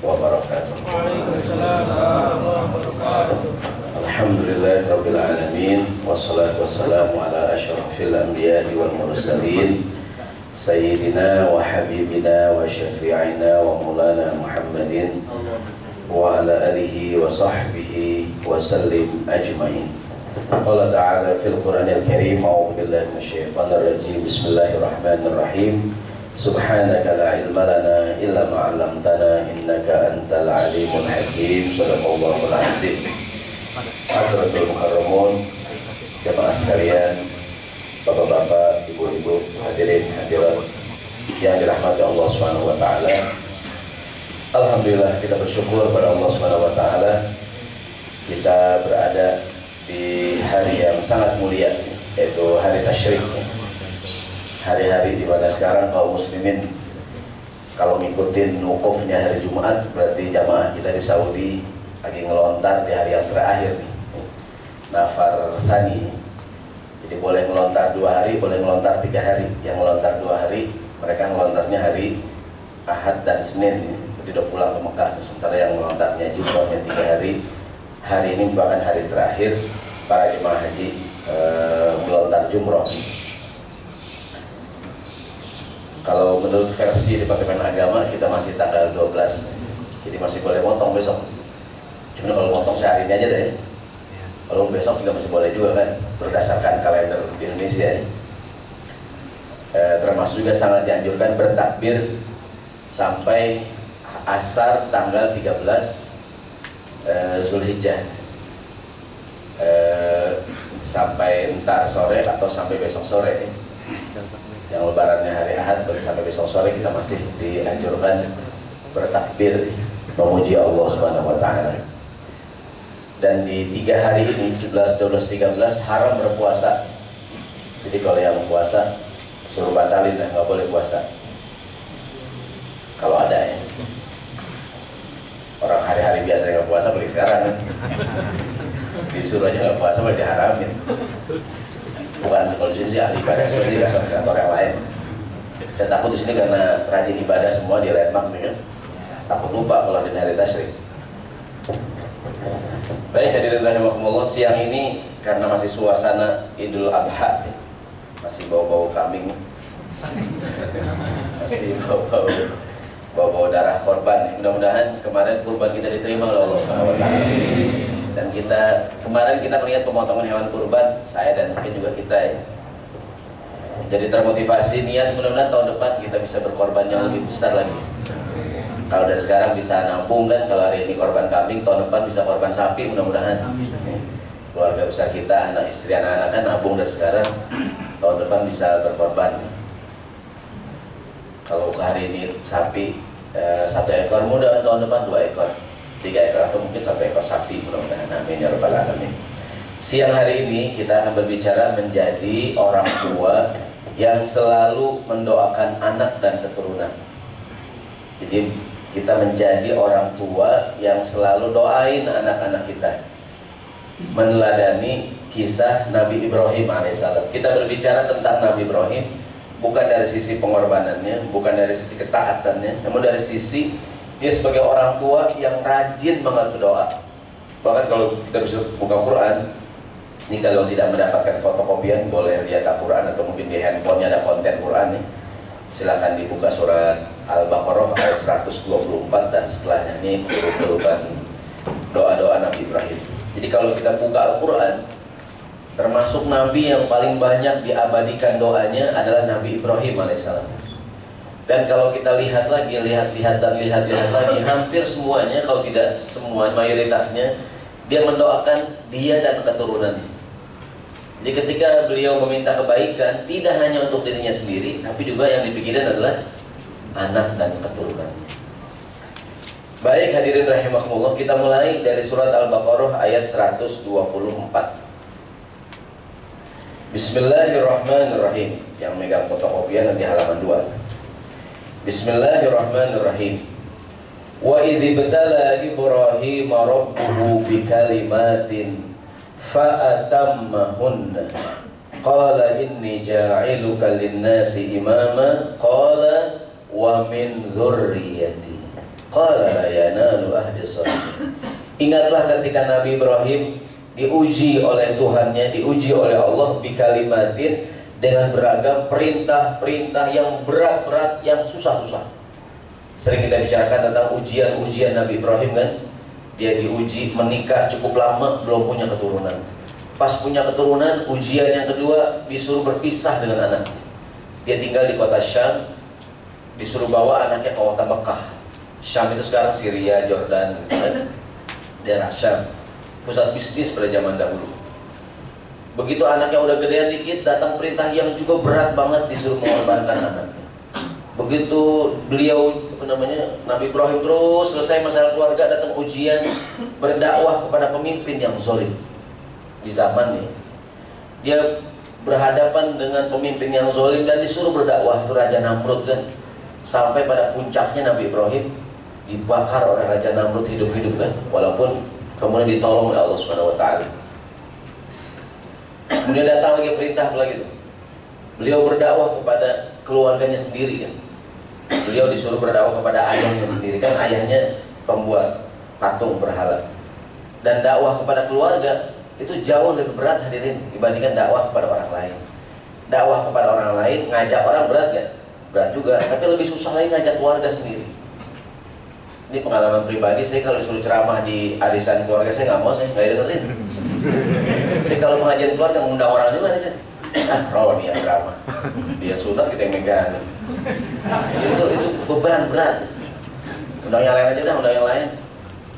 wabarakatuh. Waalaikumsalam warahmatullahi wabarakatuh. Alhamdulillahirabbil alamin wassalatu wassalamu ala asyrafil anbiya'i wal mursalin sayyidina wa habibina wa syafi'ina wa maulana Muhammadin wa ala alihi wa sahbihi wa sallim ajma'in. Qala ta'ala fil Qur'anil Karim, a'udzu billahi minasyaitonir rajim. Bismillahirrahmanirrahim. Subhanaka la ilma lana illa ma 'allamtana innaka antal alimul hakim. Shadaqallahul azim. Hadratul mukarramun, jamaah sekalian, bapak-bapak, ibu-ibu, hadirin hadirat yang dirahmati Allah Subhanahu wa taala. Alhamdulillah, kita bersyukur pada Allah Subhanahu wa taala. Kita berada di hari yang sangat mulia, yaitu hari tasyrik. Hari-hari di mana sekarang kaum muslimin kalau ngikutin wukufnya hari Jumat, berarti jamaah kita di Saudi lagi ngelontar di hari yang terakhir nih, nafar tani. Jadi boleh ngelontar 2 hari, boleh ngelontar 3 hari. Yang ngelontar 2 hari, mereka ngelontarnya hari Ahad dan Senin, jadi udah pulang ke Mekah. Sementara yang ngelontarnya jumlahnya 3 hari. Hari ini merupakan hari terakhir para jemaah haji melontar jumroh. Kalau menurut versi Departemen Agama, kita masih tanggal 12, jadi masih boleh motong besok. Cuma kalau motong sehari ini aja deh. Kalau besok juga masih boleh juga kan, berdasarkan kalender di Indonesia. Termasuk juga sangat dianjurkan bertakbir sampai asar tanggal 13 Zulhijjah, sampai entar sore atau sampai besok sore. Yang lebarannya hari Ahad sampai besok sore, kita masih dianjurkan bertakbir memuji Allah Subhanahu wa taala. Dan di 3 hari ini 11, 12, 13 haram berpuasa. Jadi kalau yang puasa suruh batalin, nggak boleh puasa kalau ada ya. Orang hari-hari biasa nggak puasa, balik sekarang kan disuruh aja nggak puasa, malah diharamin. Bukan kalau di sini sih ahli ibadah, seperti di kantor yang lain. Saya takut di sini karena rajin ibadah semua di landmark nih kan, takut lupa kalau di hari tasyrik. Baik, hadirin rahimakumullah, siang ini karena masih suasana Idul Adha, masih bau-bau kambing, masih bau-bau darah korban. Mudah-mudahan kemarin kurban kita diterima oleh Allah Subhanahu wa taala. Dan kemarin kita melihat pemotongan hewan kurban, saya dan mungkin juga kita ya. Jadi termotivasi niat, mudah-mudahan tahun depan kita bisa berkorban yang lebih besar lagi. Kalau dari sekarang bisa nabung kan, kalau hari ini korban kambing, tahun depan bisa korban sapi, mudah-mudahan. Keluarga besar kita, anak istri, anak-anak kan nabung dari sekarang, tahun depan bisa berkorban. Kalau hari ini sapi 1 ekor, mudah tahun depan 2 ekor, 3 ekor, atau mungkin 1 ekor sapi, mudah-mudahan. Amin ya rabbal alamin. Siang hari ini kita akan berbicara menjadi orang tua yang selalu mendoakan anak dan keturunan. Jadi kita menjadi orang tua yang selalu doain anak-anak kita, meneladani kisah Nabi Ibrahim alaihissalam. Kita berbicara tentang Nabi Ibrahim bukan dari sisi pengorbanannya, bukan dari sisi ketaatannya, namun dari sisi dia sebagai orang tua yang rajin banget berdoa. Bahkan kalau kita bisa buka Quran, ini kalau tidak mendapatkan fotokopian boleh lihat Al-Quran, atau mungkin di handphonenya ada konten Quran nih. Silakan dibuka surat Al-Baqarah ayat 124 dan setelahnya, ini urutan doa-doa Nabi Ibrahim. Jadi kalau kita buka Al-Quran, termasuk Nabi yang paling banyak diabadikan doanya adalah Nabi Ibrahim alaihissalam. Dan kalau kita lihat lagi, lihat lagi, hampir semuanya, kalau tidak semua, mayoritasnya, dia mendoakan dia dan keturunannya. Jadi ketika beliau meminta kebaikan, tidak hanya untuk dirinya sendiri, tapi juga yang dipikirin adalah anak dan keturunan. Baik, hadirin rahimakumullah, kita mulai dari surat Al-Baqarah ayat 124. Bismillahirrahmanirrahim. Yang megang fotokopian nanti halaman 2. Bismillahirrahmanirrahim. Wa idh ibtala Ibrahim rabbuhu bikalimatin fa'atammahunna qala inni ja'iluka lin-nasi imama qala wa min dzurriyyati. Qala la yanalu ahdis shalihin. Ingatlah ketika Nabi Ibrahim diuji oleh Tuhannya, diuji oleh Allah bikalimatin, dengan beragam perintah-perintah yang berat-berat, yang susah-susah. Sering kita bicarakan tentang ujian-ujian Nabi Ibrahim kan. Dia diuji menikah cukup lama belum punya keturunan. Pas punya keturunan, ujian yang kedua disuruh berpisah dengan anaknya. Dia tinggal di kota Syam, disuruh bawa anaknya ke kota Mekah. Syam itu sekarang Syria, Jordan, daerah Syam, pusat bisnis pada zaman dahulu. Begitu anaknya udah gedean dikit, datang perintah yang juga berat banget, disuruh mengorbankan anaknya. Begitu beliau, Nabi Ibrahim terus selesai masalah keluarga, datang ujian berdakwah kepada pemimpin yang zalim di zamannya. Dia berhadapan dengan pemimpin yang zalim dan disuruh berdakwah, itu Raja Namrud kan. Sampai pada puncaknya Nabi Ibrahim dibakar oleh Raja Namrud hidup-hidup kan, walaupun kemudian ditolong oleh Allah Subhanahu wa taala. Kemudian datang lagi perintah lagi tuh. Beliau berdakwah kepada keluarganya sendiri kan. Beliau disuruh berdakwah kepada ayahnya sendiri kan, ayahnya pembuat patung berhala. Dan dakwah kepada keluarga itu jauh lebih berat hadirin dibandingkan dakwah kepada orang lain. Dakwah kepada orang lain, ngajak orang berat kan? Berat juga, tapi lebih susah lagi ngajak keluarga sendiri. Ini pengalaman pribadi, saya kalau disuruh ceramah di arisan keluarga saya nggak mau, saya nggak dengerin. Saya kalau pengajian keluarga ngundang orang juga nih, dia ceramah, dia sunat kita yang megang. Itu beban berat. Undang yang lain aja dah, undang yang lain.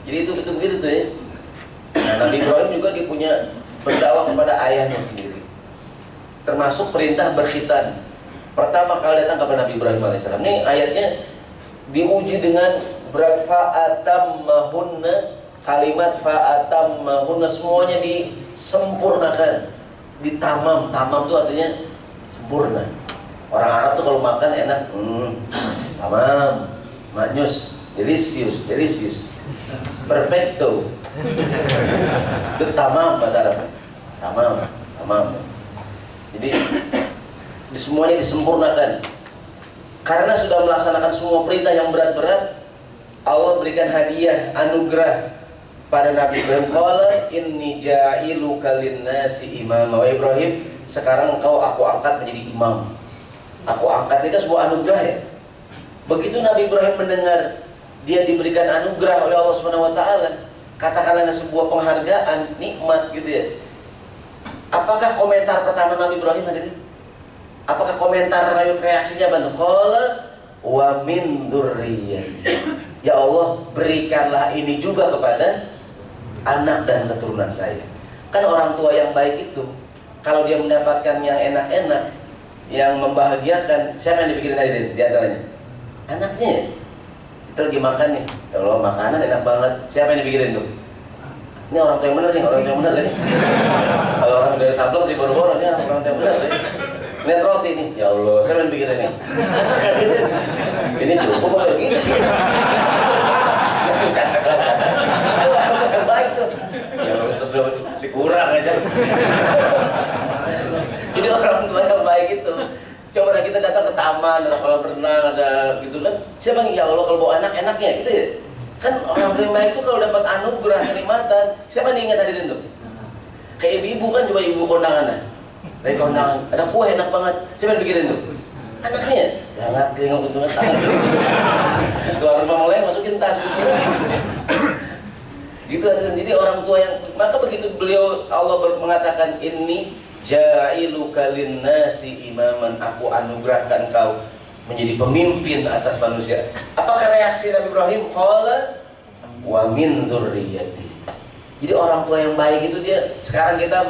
Jadi itu begitu tuh ya. Nah, Nabi Ibrahim juga dia punya berdakwah kepada ayahnya sendiri. Termasuk perintah berkhitan. Pertama kali datang kepada Nabi Ibrahim alaihissalam. Ini ayatnya diuji dengan berat fa'atammahunna, kalimat fa'atammahunna semuanya disempurnakan, ditamam. Tamam itu artinya sempurna. Orang Arab tuh kalau makan enak, tamam, maknyus, delicious, perfecto. Itu tamam bahasa Arab. Tamam. Jadi semuanya disempurnakan. Karena sudah melaksanakan semua perintah yang berat-berat, Allah berikan hadiah, anugerah pada Nabi Ibrahim. Qala inni ja'iluka linnasi imama. Wa Ibrahim, sekarang engkau aku angkat menjadi imam. Aku angkat, itu sebuah anugerah ya. Begitu Nabi Ibrahim mendengar dia diberikan anugerah oleh Allah Subhanahu wa taala, katakanlah sebuah penghargaan, nikmat gitu ya. Apakah komentar pertama Nabi Ibrahim hadirin? Apakah komentar reaksinya bantu? Qala wa min dzurriyyati. Ya Allah, berikanlah ini juga kepada anak dan keturunan saya. Kan orang tua yang baik itu, kalau dia mendapatkan yang enak-enak, yang membahagiakan, siapa yang dipikirin hadirin di antaranya? Anaknya. Kita lagi makan nih, ya Allah makanan enak banget. Siapa yang dipikirin tuh? Ini orang tua yang benar nih, orang tua yang benar nih. Kalau orang tua yang sablon sih boro-boro nih, orang tua yang benar nih. Lihat roti nih, ya Allah, siapa yang pikirin nih? Ini cukup apa gitu sih? Yang baik tuh. Ya Allah, si kurang aja. Jadi orang tua yang baik itu, coba kita datang ke taman, ada kolam renang, ada gitu kan. Siapa yang, ya Allah kalau bawa anak enaknya gitu ya. Kan orang tua yang baik itu kalau dapat anugerah kenikmatan, siapa yang ingat hadirin tuh? Kayak ibu-ibu kan, coba ibu kondangan lah. Dari kondangan, ada kue enak banget. Siapa yang bikirin tuh? Anaknya. Jangan keringat untungan tangan. Tuan rumah mulai masukin tas gitu. Gitu hadirin. Jadi orang tua yang, maka begitu beliau Allah mengatakan ini ja'iluka linnasi imaman, aku anugerahkan kau menjadi pemimpin atas manusia. Apakah reaksi Nabi Ibrahim? Qala wa min dzurriyyati. Jadi orang tua yang baik itu dia, sekarang kita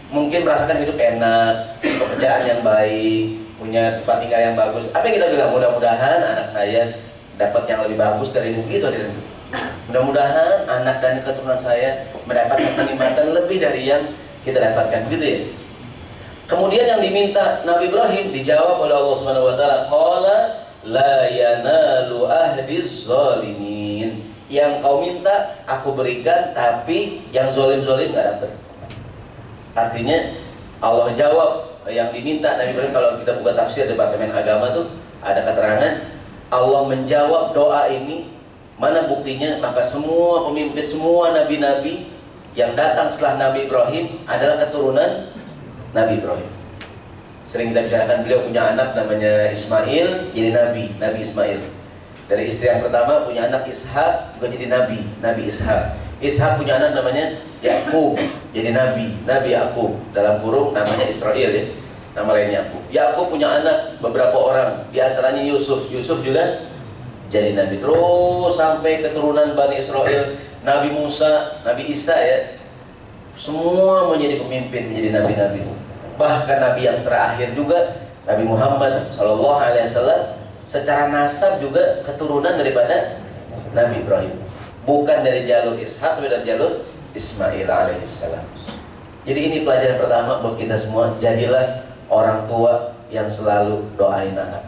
mungkin merasakan hidup enak, pekerjaan yang baik, punya tempat tinggal yang bagus. Apa yang kita bilang? Mudah-mudahan anak saya dapat yang lebih bagus dari ibu gitu. Mudah-mudahan anak dan keturunan saya mendapatkan kenikmatan lebih dari yang kita dapatkan, gitu ya. Kemudian yang diminta Nabi Ibrahim dijawab oleh Allah Subhanahu wa taala, qala la yanalu ahdiz zalimin. Yang kau minta aku berikan, tapi yang zalim-zalim enggak dapat. Artinya Allah jawab yang diminta Nabi Ibrahim. Kalau kita buka tafsir Departemen Agama tuh ada keterangan Allah menjawab doa ini Mana buktinya? Maka semua pemimpin, semua nabi-nabi yang datang setelah Nabi Ibrahim adalah keturunan Nabi Ibrahim. Sering kita bicarakan, beliau punya anak namanya Ismail, jadi Nabi Ismail. Dari istri yang pertama punya anak Ishak, juga jadi Nabi Ishak. Ishak punya anak namanya Yakub, jadi Nabi Yakub. Dalam kurung namanya Israel ya, nama lainnya Yakub. Yakub punya anak beberapa orang, di antaranya Yusuf juga jadi Nabi. Terus sampai keturunan Bani Israel, Nabi Musa, Nabi Isa ya, semua menjadi pemimpin, menjadi nabi-nabi. Bahkan Nabi yang terakhir juga Nabi Muhammad SAW secara nasab juga keturunan daripada Nabi Ibrahim, bukan dari jalur Ishak, tapi dari jalur Ismail alaihissalam. Jadi ini pelajaran pertama buat kita semua, jadilah orang tua yang selalu doain anak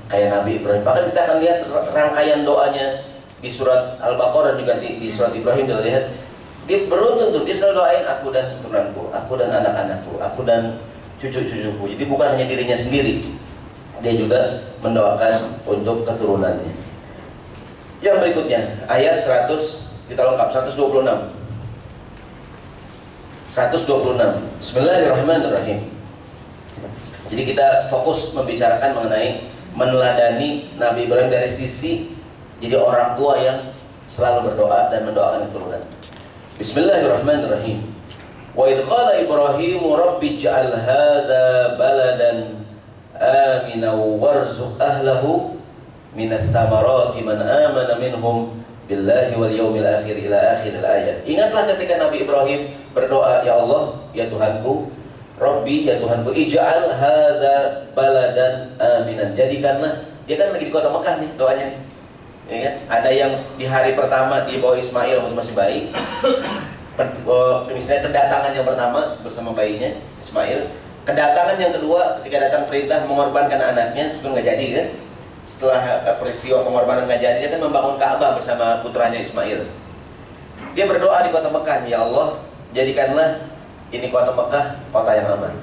kayak Nabi Ibrahim. Bahkan kita akan lihat rangkaian doanya di surat Al-Baqarah, juga di surat Ibrahim. Kita lihat dia beruntun tuh, dia selalu doain aku dan keturunanku, aku dan anak-anakku, aku dan cucu-cucuku. Jadi bukan hanya dirinya sendiri, dia juga mendoakan untuk keturunannya. Yang berikutnya ayat 100, kita lengkap 126. Bismillahirrahmanirrahim. Jadi kita fokus membicarakan mengenai meneladani Nabi Ibrahim dari sisi jadi orang tua yang selalu berdoa dan mendoakan keturunan. Bismillahirrahmanirrahim. Wa idh qala Ibrahimu rabbi ij'al hadha baladan amina warzuq ahlahu minats thamarati man amana minhum billahi wal yawmil akhir ila akhir ayat. Ingatlah ketika Nabi Ibrahim berdoa, ya Allah, ya Tuhanku, Rabbi, ya Tuhanku, ij'al hadza baladan aminan. Jadikanlah, dia kan lagi di kota Mekah nih doanya nih. Ya kan? Ada yang di hari pertama di bawah Ismail waktu masih bayi. Misalnya kedatangan yang pertama bersama bayinya Ismail. Kedatangan yang kedua ketika datang perintah mengorbankan anaknya, itu nggak jadi kan? Setelah peristiwa pengorbanan nggak jadi, dia kan membangun Ka'bah bersama putranya Ismail. Dia berdoa di kota Mekah, ya Allah, jadikanlah ini kota Mekah kota yang aman.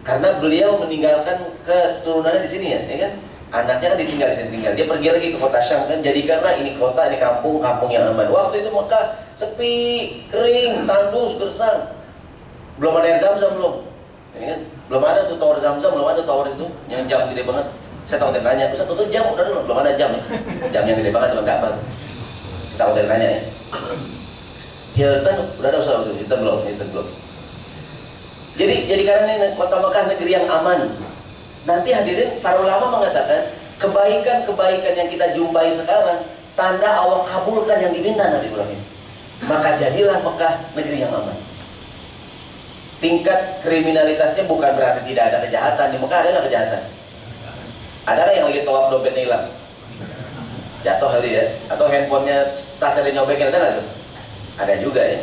Karena beliau meninggalkan keturunannya di sini ya kan? Anaknya kan ditinggal di sini tinggal. Dia pergi lagi ke kota Syam kan, jadikanlah ini kota, ini kampung yang aman. Waktu itu Mekah sepi, kering, tandus, gersang. Belum ada air Zam-Zam belum. Ya kan? Belum ada tuh tower Zam-Zam, belum ada tower itu yang jam gede banget. Saya tahu tanya, Ustaz tutup jam udah dulu, belum ada jam ya. Jam yang gede banget cuma Ka'bah. Saya tahu tanya ya. Hilton udah ada Ustaz, Hilton belum. Jadi karena ini kota Mekah negeri yang aman. Nanti hadirin, para ulama mengatakan kebaikan-kebaikan yang kita jumpai sekarang tanda Allah kabulkan yang diminta Nabi Ibrahim. Maka jadilah Mekah negeri yang aman. Tingkat kriminalitasnya bukan berarti tidak ada kejahatan. Di Mekah ada nggak kejahatan? Ada nggak yang lagi tawaf dompetnya hilang? Jatuh kali ya? Atau handphonenya tasnya nyobekin, ada nggak tuh? Ada juga ya.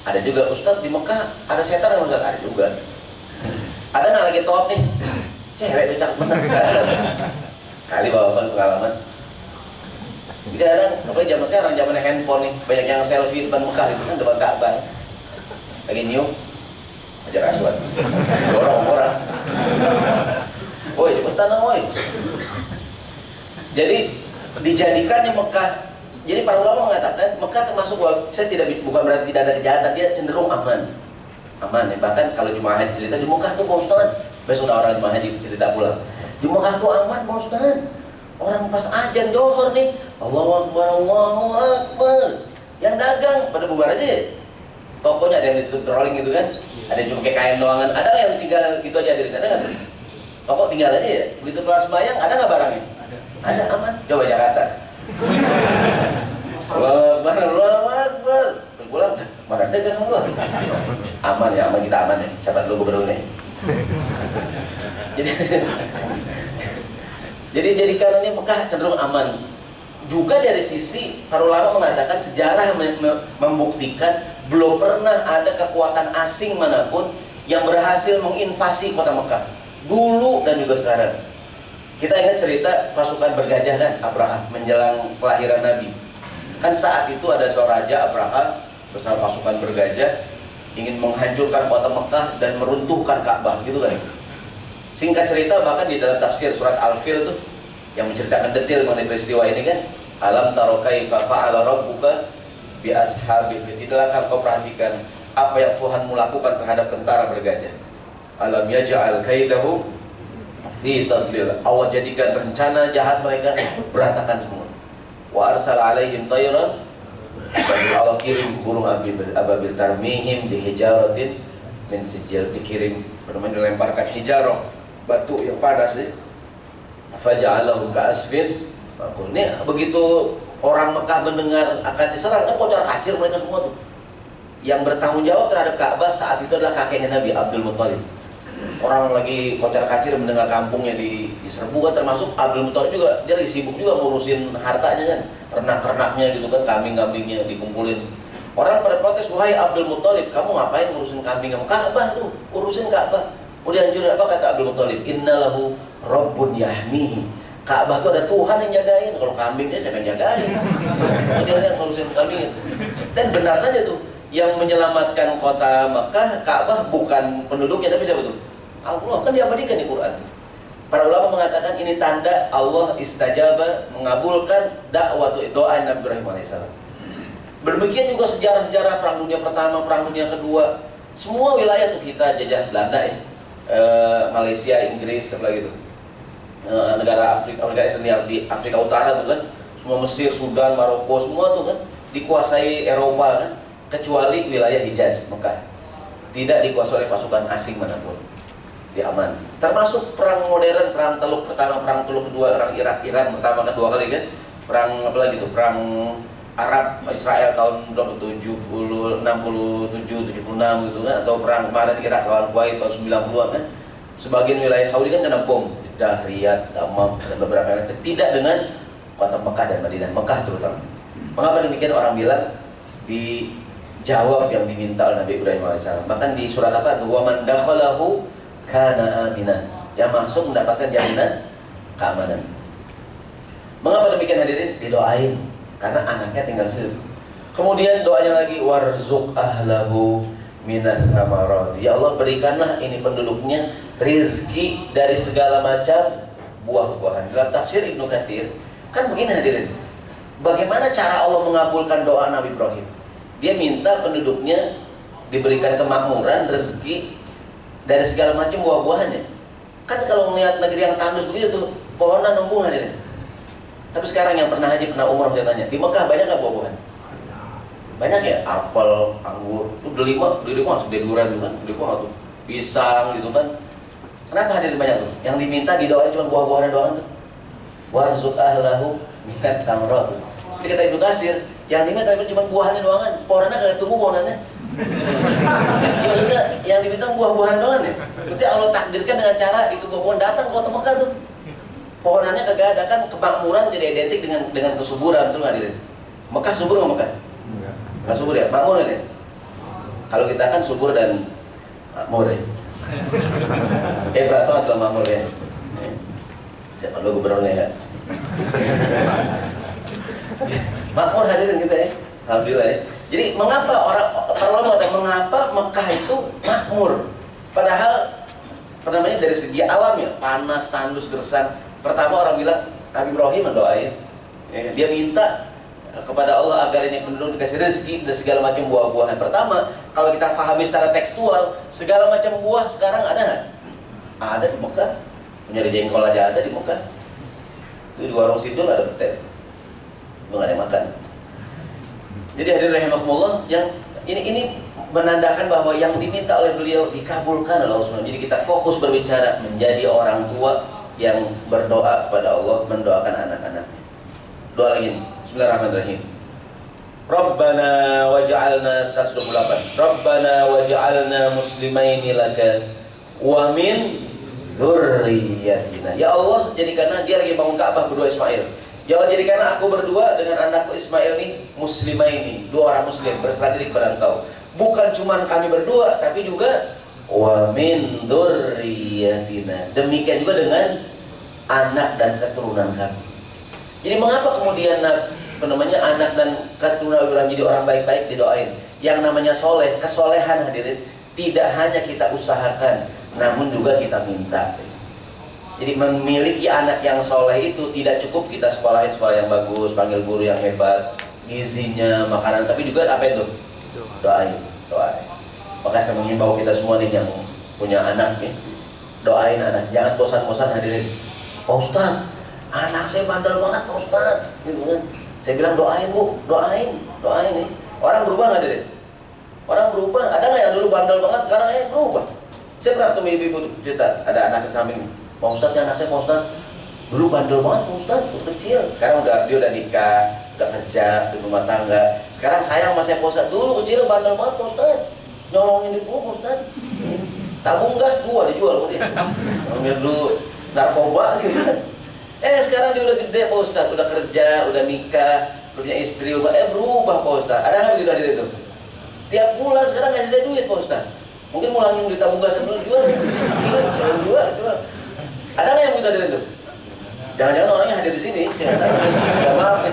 Ada juga, Ustadz di Mekah ada setan yang Ustadz? Ada juga. Ada nggak lagi tawaf nih? Cewek itu cakep bener. Kali bawa pengalaman. Jika ada, apalagi zaman sekarang, zamannya handphone nih, banyak yang selfie depan Mekah itu kan, depan Ka'bah. Lagi nyium, ajar aswad, orang. Woi, cepetan woi. Jadi dijadikannya Mekah. Jadi para ulama mengatakan Mekah termasuk, bukan berarti tidak ada kejahatan, dia cenderung aman ya. Bahkan kalau jemaah haji cerita di Mekah tuh Pak Ustaz, besok orang jemaah haji cerita pulang, di Mekah tuh aman Pak Ustaz. Orang pas azan Johor nih, Allahu Akbar, yang dagang pada bubar aja ya. Tokonya ada yang ditutup rolling gitu kan, ada yang cuma kayak kain doangan, ada yang tinggal gitu aja, ada nggak tuh? Toko tinggal aja ya, begitu kelas bayang ada nggak barangnya? Ada, aman. Coba Jakarta. Allahu Akbar. Pulang, mana dagang gua? Aman ya, aman, kita aman ya. Siapa dulu gubernur nih? Jadi karena Mekah cenderung aman. Juga dari sisi para ulama mengatakan sejarah membuktikan belum pernah ada kekuatan asing manapun yang berhasil menginvasi kota Mekah. Dulu dan juga sekarang. Kita ingat cerita pasukan bergajah kan, Abraha menjelang kelahiran Nabi. Kan saat itu ada seorang raja Abraha bersama pasukan bergajah ingin menghancurkan kota Mekah dan meruntuhkan Ka'bah gitu kan. Singkat cerita, bahkan di dalam tafsir surat Al-Fil tuh yang menceritakan detail mengenai peristiwa ini kan, Alam taro kaifa fa'ala rabbuka bi ashabil fil. Tidaklah kau perhatikan apa yang Tuhanmu lakukan terhadap tentara bergajah. Alam yaj'al kaidahum fi tadlil. Allah jadikan rencana jahat mereka berantakan semua. Wa arsala alaihim tayran. Allah kirim burung ababil tarmihim bihijaratin min sijil. Dikirim, dilemparkan hijarah, batu yang panas ya. Faja'alahum ka'asfin. Ini begitu orang Mekah mendengar akan diserang, kan kocar kacir mereka semua tuh. Yang bertanggung jawab terhadap Ka'bah saat itu adalah kakeknya Nabi, Abdul Muttalib. Orang lagi kocar kacir mendengar kampungnya diserbu kan, termasuk Abdul Muttalib juga. Dia lagi sibuk juga ngurusin hartanya kan, ternak-ternaknya gitu kan, kambing-kambingnya dikumpulin. Orang pada protes, wahai Abdul Muttalib, kamu ngapain ngurusin kambing kamu? Ka'bah tuh, urusin Ka'bah. Udah hancurin apa kata Abdul Muttalib? Innalahu rabbun yahmihi. Ka'bah itu ada Tuhan yang jagain. Kalau kambingnya siapa yang jagain? Dia ngurusin kambing. Dan benar saja tuh, yang menyelamatkan kota Mekah, Ka'bah bukan penduduknya, tapi siapa tuh? Allah, kan diabadikan di Quran. Para ulama mengatakan ini tanda Allah istajaba, mengabulkan doa Nabi Ibrahim alaihissalam. Demikian juga sejarah-sejarah Perang Dunia Pertama, Perang Dunia Kedua, semua wilayah tuh kita jajah Belanda ya, Malaysia, Inggris, apa lagi tuh, negara Afrika di Afrika Utara tuh kan, semua Mesir, Sudan, Maroko, semua tuh kan dikuasai Eropa kan, kecuali wilayah Hijaz, Mekah, tidak dikuasai oleh pasukan asing manapun, diaman. Termasuk perang modern, perang Teluk Pertama, perang Teluk Kedua, perang Iran pertama kedua kali kan, perang apa lagi tuh, perang Arab Israel tahun 67, 76 gitu kan, atau perang kemarin Irak lawan Kuwait tahun 90-an kan. Sebagian wilayah Saudi kan kena bom, Jeddah, Riyadh, Dammam, dan beberapa yang lain. Tidak dengan kota Mekah dan Madinah, Mekah terutama. Mengapa demikian? Orang bilang dijawab yang diminta oleh Nabi Ibrahim AS. Bahkan di surat apa? Wa man dakhalahu kana aminan. Yang masuk mendapatkan jaminan keamanan. Mengapa demikian hadirin? Didoain karena anaknya tinggal situ. Kemudian doanya lagi, warzuq ahlahu minas thamarat. Ya Allah, berikanlah ini penduduknya rizki dari segala macam buah-buahan. Dalam tafsir Ibnu Katsir kan begini hadirin, bagaimana cara Allah mengabulkan doa Nabi Ibrahim? Dia minta penduduknya diberikan kemakmuran, rezeki dari segala macam buah-buahannya. Kan kalau melihat negeri yang tandus begitu tuh, pohonan numbuh hadirin. Tapi sekarang yang pernah haji, pernah umrah, saya tanya, di Mekah banyak nggak buah-buahan? Banyak ya, apel, anggur, itu delima segede durian juga, delima tuh, pisang gitu kan. Kenapa hadir banyak tuh? Yang diminta didoain cuma buah-buahan doang tuh. Warzuq ahlahu minat tamrat. Jadi kata Ibnu Katsir, yang diminta cuma buahnya doangan, pohonannya kagak tumbuh pohonannya. Maksudnya yang diminta buah-buahan doang ya. Berarti Allah takdirkan dengan cara itu buah-buahan datang ke kota Mekah tuh. Pohonannya kagak ada, kan kemakmuran tidak identik dengan kesuburan, betul nggak hadirin? Mekah subur nggak Mekah? Nggak subur ya, makmur ya. Kalau kita kan subur dan makmur ya. Brato adalah makmur ya. Siapa lo gubernurnya ya? Makmur hadirin kita ya, alhamdulillah ya. Jadi mengapa mengapa Mekah itu makmur? Padahal dari segi alam ya, panas, tandus, gersang. Pertama orang bilang Nabi Ibrahim mendoain, ya, dia minta kepada Allah agar ini penduduk dikasih rezeki dan segala macam buah-buahan. Pertama, kalau kita pahami secara tekstual, segala macam buah sekarang ada nggak? Ada di Mekah. Mencari jengkol aja ada di Mekah. Itu di warung sidul ada petai. Itu nggak ada yang makan. Jadi hadirin rahimakumullah, yang ini menandakan bahwa yang diminta oleh beliau dikabulkan oleh Allah SWT. Jadi kita fokus berbicara menjadi orang tua yang berdoa kepada Allah, mendoakan anak-anaknya. Doa lagi nih. Bismillahirrahmanirrahim. Rabbana waj'alna 128. Rabbana waj'alna muslimaini laka wa min dzurriyyatina. Ya Allah, jadikanlah, dia lagi bangun Ka'bah berdua Ismail. Ya Allah, jadikanlah aku berdua dengan anakku Ismail ini muslimaini, dua orang muslim berserah diri kepada Engkau. Bukan cuma kami berdua, tapi juga wa min dzurriyyatina. Demikian juga dengan anak dan keturunan kami. Jadi mengapa kemudian anak dan keturunan Ibrahim jadi orang baik-baik didoain? Yang namanya soleh, kesolehan hadirin, tidak hanya kita usahakan, namun juga kita minta. Jadi memiliki anak yang soleh itu tidak cukup kita sekolahin sekolah yang bagus, panggil guru yang hebat, gizinya, makanan, tapi juga apa itu? Doain. Maka saya mengimbau kita semua nih yang punya anak nih, doain anak, jangan bosan-bosan hadirin. Pak Ustaz, anak saya bandel banget Pak Ustaz, gitu kan. Saya bilang doain Bu, doain nih. Orang berubah nggak hadirin? Orang berubah, ada nggak yang dulu bandel banget sekarang berubah? Saya pernah ketemu ibu-ibu cerita, ada anak di samping, Pak Ustaz, anak saya Pak Ustaz, dulu bandel banget Pak Ustaz, waktu kecil. Sekarang dia udah nikah, udah kerja, di rumah tangga. Sekarang sayang sama saya Pak Ustaz, dulu kecil bandel banget Pak Ustaz, nyolongin ibu Pak Ustaz. Tabung gas 2 dijual dia. Ambil dulu narkoba gitu kan. Sekarang dia udah gede Pak Ustaz, udah kerja, udah nikah, punya istri, berubah Pak Ustaz. Ada nggak gitu tadi itu? Tiap bulan sekarang ngasih saya duit Pak Ustaz. Mungkin mulangin duit tabung gas dulu jual. Ada nggak yang minta dari itu? Jangan-jangan orangnya hadir di sini. Gak maaf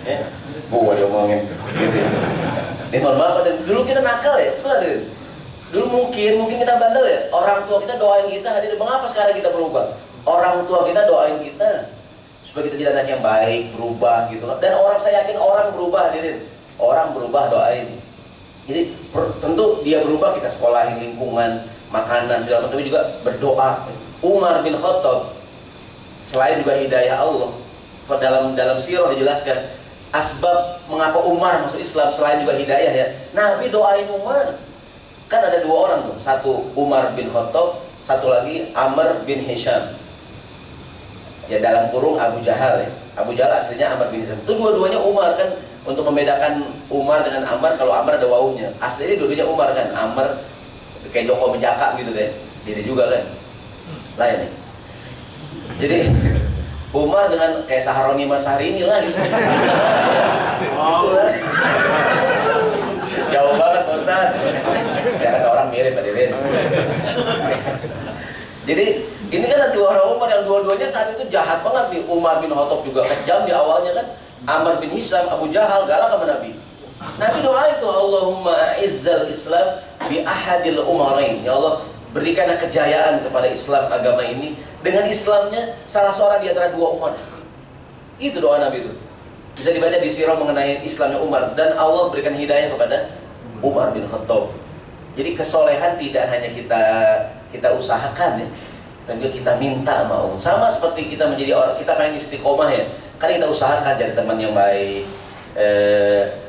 ya. Gua diomongin. Gitu. Ini mohon maaf. Dulu kita nakal ya, betul hadirin. Dulu mungkin kita bandel ya. Orang tua kita doain kita hadirin. Mengapa sekarang kita berubah? Orang tua kita doain kita supaya kita jadi anak yang baik, berubah gitu. Dan saya yakin orang berubah hadirin. Orang berubah doain. Jadi tentu dia berubah, kita sekolahin, lingkungan, makanan segala macam, tapi juga berdoa. Umar bin Khattab selain juga hidayah Allah, dalam sirah dijelaskan asbab mengapa Umar masuk Islam selain juga hidayah ya. Nabi doain Umar. Kan ada 2 orang tuh, satu Umar bin Khattab, satu lagi Amr bin Hisham. Ya dalam kurung Abu Jahal ya. Abu Jahal aslinya Amr bin Hisham. Itu dua-duanya Umar kan. Untuk membedakan Umar dengan Amr, kalau Amr ada wawunya. Aslinya dua-duanya Umar kan. Amr kayak Joko Menjaka gitu deh. Jadi juga kan. Lain nih. Jadi Umar dengan kayak Saharoni Mas Syahrini lah gitu. Jauh banget Ustaz. Ya ada orang mirip hadirin. Jadi ini kan ada 2 orang Umar yang dua-duanya saat itu jahat banget nih. Umar bin Khattab juga kejam di awalnya kan. Amr bin Hisham, Abu Jahal galak sama Nabi. Nabi doa itu, Allahumma izzal Islam bi ahadil umarain. Ya Allah, berikan kejayaan kepada Islam agama ini dengan Islamnya salah seorang di antara 2 Umar. Itu doa Nabi itu. Bisa dibaca di sirah mengenai Islamnya Umar, dan Allah berikan hidayah kepada Umar bin Khattab. Jadi kesolehan tidak hanya kita usahakan ya, tapi kita minta sama Allah. Sama seperti kita menjadi orang, kita pengen istiqomah ya. Kan kita usahakan jadi teman yang baik,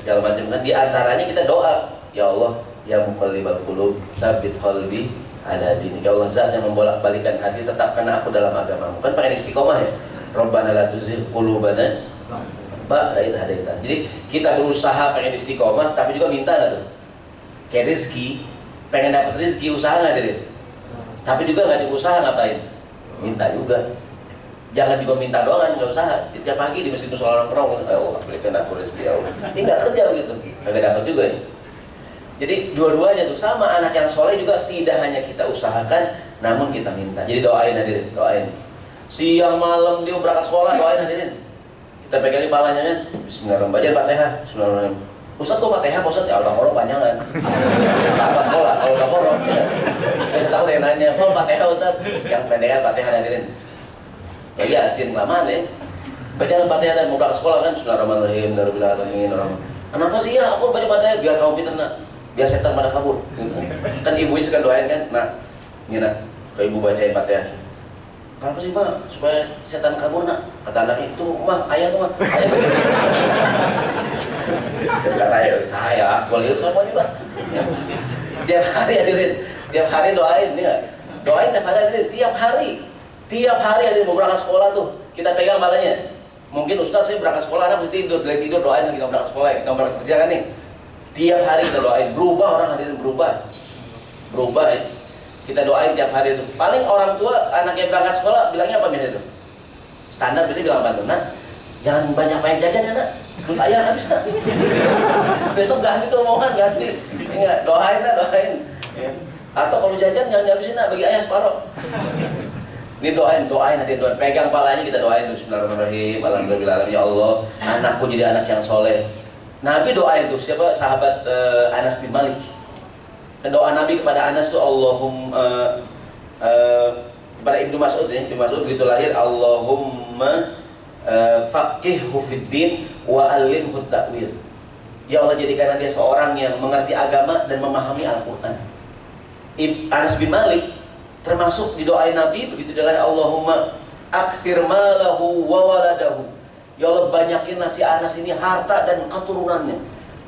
segala macam kan. Di antaranya kita doa, ya Allah, ya muqallibal qulub, tsabbit qalbi ala dinik. Ya Allah, zat yang membolak-balikan hati, tetapkan aku dalam agamamu. Kan pengen istiqomah ya. Rabbana la tuzigh qulubana ba'da idh hadaitana. Jadi kita berusaha pengen istiqomah, tapi juga minta nggak tuh? Kayak rezeki, pengen dapat rezeki, usaha nggak deh? Tapi juga nggak cukup usaha, ngapain? Minta juga. Jangan juga minta doang kan, nggak usaha. Tiap pagi di masjid musola nongkrong, Allah berikan aku rezeki Allah. Ini nggak kerja begitu, nggak dapat juga ya. Jadi dua-duanya tuh sama. Anak yang soleh juga tidak hanya kita usahakan, namun kita minta. Jadi doain hadirin, doain. Siang malam dia berangkat sekolah, doain hadirin. Kita pegangin palanya kan, Bismillahirrahmanirrahim, baca Fatihah, Bismillahirrahmanirrahim. Ustaz kok Fatihah, Ustaz? Ya Al-Baqarah panjangan. Tanpa sekolah, kalau Al-Baqarah ya. Saya tahu dia nanya, kok Fatihah Ustaz? Yang pendekan Fatihah hadirin. Oh iya, asin kelamaan ya. Baca Fatihah dan mau berangkat sekolah kan, Bismillahirrahmanirrahim, Bismillahirrahmanirrahim. Kenapa sih ya aku baca Fatihah? Biar kamu pintar nak, biar setan pada kabur. Kan ibu suka doain kan, nak, ini nak, kalau ibu bacain Fatihah. Kenapa sih Pak? Supaya setan kabur nak. Kata anak itu, Mah, ayah tuh Mah, ayah. Kata ayah, boleh itu sama juga. Tiap hari hadirin, tiap hari doain, ya. Doain tiap hari hadirin, tiap hari hadirin mau berangkat sekolah tuh, kita pegang balanya. Mungkin Ustaz saya berangkat sekolah, anak mesti tidur, dari tidur doain kita berangkat sekolah, kita berangkat kerja kan nih. Tiap hari kita doain, berubah orang hadirin, berubah ya. Kita doain tiap hari itu. Paling orang tua anaknya berangkat sekolah bilangnya apa biasanya itu? Standar biasanya bilang apa tuh? Nak, jangan banyak jajan ya nak. Duit ayah habis nak. Besok ganti tuh omongan, ganti. Enggak, doain nak, doain. Ya. Atau kalau jajan jangan dihabisin nak, bagi ayah separuh. Ini doain hadirin, doain. Pegang palanya kita doain. Bismillahirrahmanirrahim. Alhamdulillah ya Allah. Anakku jadi anak yang soleh. Nabi doain tuh siapa? Sahabat Anas bin Malik. Dan doa Nabi kepada Anas itu kepada Ibnu Mas'ud ya. Ibnu Mas'ud begitu lahir, Allahumma faqihhu fid din wa 'allimhu ta'wil. Ya Allah, jadikan dia seorang yang mengerti agama dan memahami Al-Qur'an. Anas bin Malik termasuk didoain Nabi begitu dia lahir, Allahumma akthir malahu wa waladahu. Ya Allah, banyakin si Anas ini harta dan keturunannya.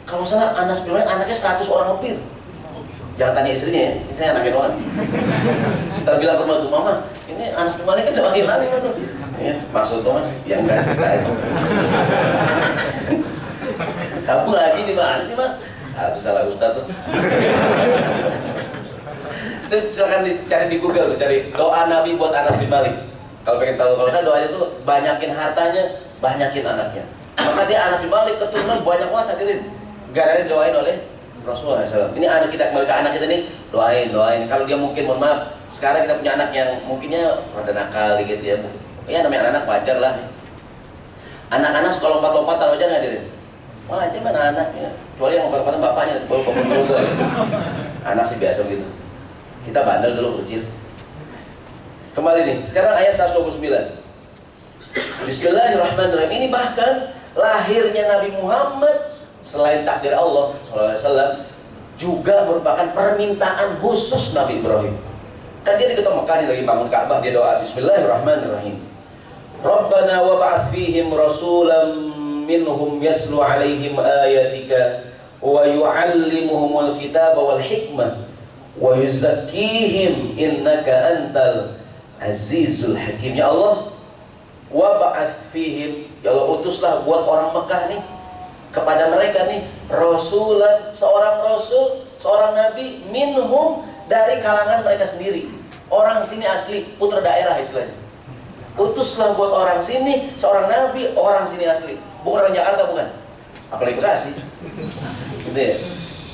Kalau salah Anas bin Malik anaknya 100 orang lebih. Jangan tanya istrinya ya, ini saya anaknya doang. Terbilang rumah tuh, Mama, ini Anas bin Malik kan doain Nabi tuh. Ya, maksud tuh Mas, yang enggak cerita itu. Kamu lagi di mana sih Mas? Aduh, salah ustaz tuh. Itu silakan dicari di Google tuh, cari doa Nabi buat Anas bin Malik. Kalau pengen tahu, kalau saya doanya tuh banyakin hartanya, banyakin anaknya. Maka dia Anas bin Malik keturunan banyak banget hadirin. Gara-gara didoain oleh Rasulullah SAW. Ini anak kita, kembali ke anak kita nih, doain. Kalau dia mungkin, mohon maaf, sekarang kita punya anak yang mungkinnya rada nakal gitu ya. Ya namanya anak wajar lah. Anak-anak sekolah lompat-lompatan wajar nggak hadirin? Wajar mana anaknya? Kecuali yang lompat-lompatan bapaknya, baru bangun dulu tuh. Anak sih biasa gitu. Kita bandel dulu kecil. Kembali nih, sekarang ayat 129. Bismillahirrahmanirrahim. Ini bahkan lahirnya Nabi Muhammad selain takdir Allah SAW juga merupakan permintaan khusus Nabi Ibrahim. Kan dia di kota Mekah, dia lagi bangun Ka'bah, dia doa Bismillahirrahmanirrahim. Rabbana wa ba'ath fihim rasulam minhum yatslu alaihim ayatika wa yu'allimuhumul kitaba wal hikmah wa yuzakkihim innaka antal azizul hakim. Ya Allah, wa ba'ath fihim, ya Allah utuslah buat orang Mekah nih, kepada mereka nih rasulan, seorang rasul, seorang nabi, minhum, dari kalangan mereka sendiri, orang sini asli, putra daerah istilahnya. Utuslah buat orang sini seorang nabi, orang sini asli, bukan orang Jakarta, bukan, apalagi Bekasi gitu ya.